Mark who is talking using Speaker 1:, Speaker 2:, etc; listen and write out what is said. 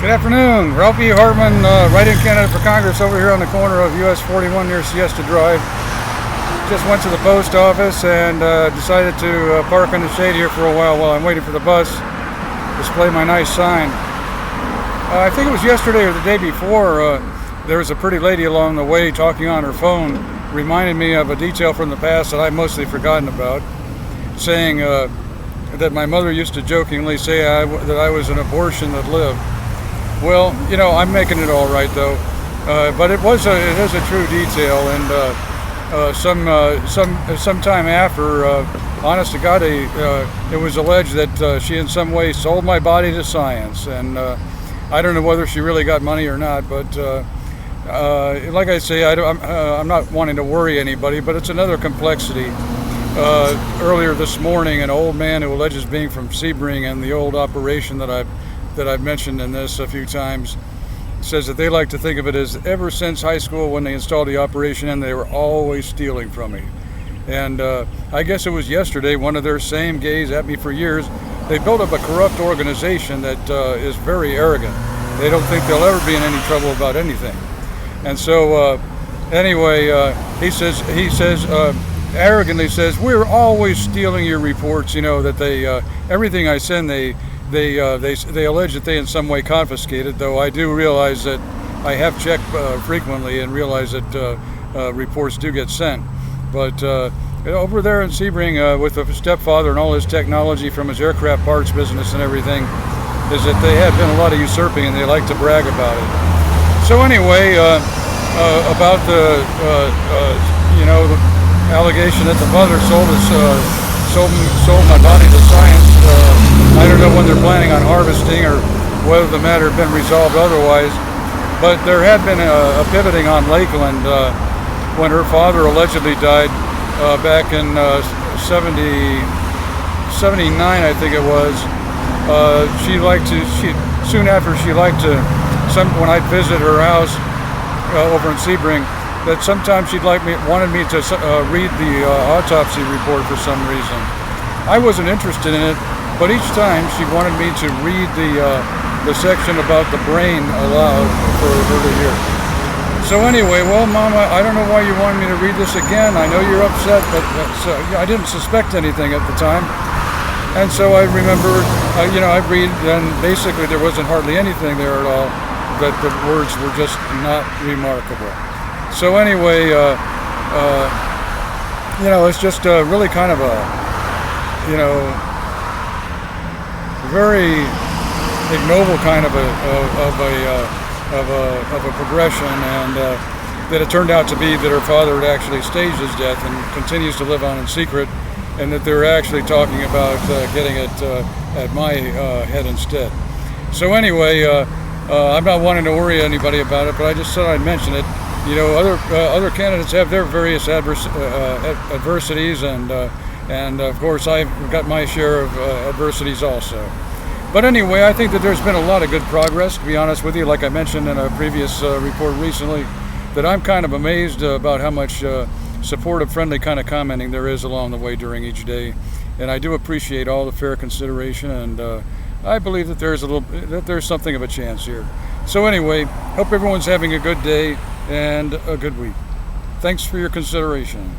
Speaker 1: Good afternoon. Ralph E. Hartman, write-in candidate for Congress over here on the corner of US 41 near Siesta Drive. Just went to the post office and decided to park in the shade here for a while I'm waiting for the bus. Display my nice sign. I think it was yesterday or the day before, there was a pretty lady along the way talking on her phone, reminded me of a detail from the past that I'd mostly forgotten about, saying that my mother used to jokingly say that I was an abortion that lived. Well, you know, I'm making it all right though, but it is a true detail, and some time after, honest to God, it was alleged that she in some way sold my body to science, and I don't know whether she really got money or not, but like I say, I'm not wanting to worry anybody, but it's another complexity. Earlier this morning, an old man who alleges being from Sebring and the old operation that I've mentioned in this a few times, says that they like to think of it as ever since high school when they installed the operation, and they were always stealing from me. And I guess it was yesterday, one of their same gays at me for years. They built up a corrupt organization that is very arrogant. They don't think they'll ever be in any trouble about anything. And so anyway, he says arrogantly says, we're always stealing your reports, you know, that they everything I send they allege that they in some way confiscated, though I do realize that I have checked frequently and realize that reports do get sent. But over there in Sebring, with the stepfather and all his technology from his aircraft parts business and everything, is that they have been a lot of usurping and they like to brag about it. So anyway, about the the allegation that the mother sold my body to science. I don't know when they're planning on harvesting or whether the matter had been resolved otherwise, but there had been a pivoting on Lakeland when her father allegedly died back in 79, I think it was. Soon after she liked to, when I'd visit her house over in Sebring, that sometimes wanted me to read the autopsy report for some reason. I wasn't interested in it, but each time she wanted me to read the section about the brain aloud for her to hear. So anyway, well, Mama, I don't know why you wanted me to read this again. I know you're upset, but I didn't suspect anything at the time. And so I remember, I'd read, and basically there wasn't hardly anything there at all, that the words were just not remarkable. So anyway, it's just really kind of a, very ignoble kind of a progression, and that it turned out to be that her father had actually staged his death and continues to live on in secret, and that they're actually talking about getting it at my head instead. So anyway, I'm not wanting to worry anybody about it, but I just thought I'd mention it. You know, other candidates have their various adversities, and of course I've got my share of adversities also. But anyway, I think that there's been a lot of good progress, to be honest with you. Like I mentioned in a previous report recently, that I'm kind of amazed about how much supportive, friendly kind of commenting there is along the way during each day, and I do appreciate all the fair consideration, and I believe that there's something of a chance here. So anyway, hope everyone's having a good day and a good week. Thanks for your consideration.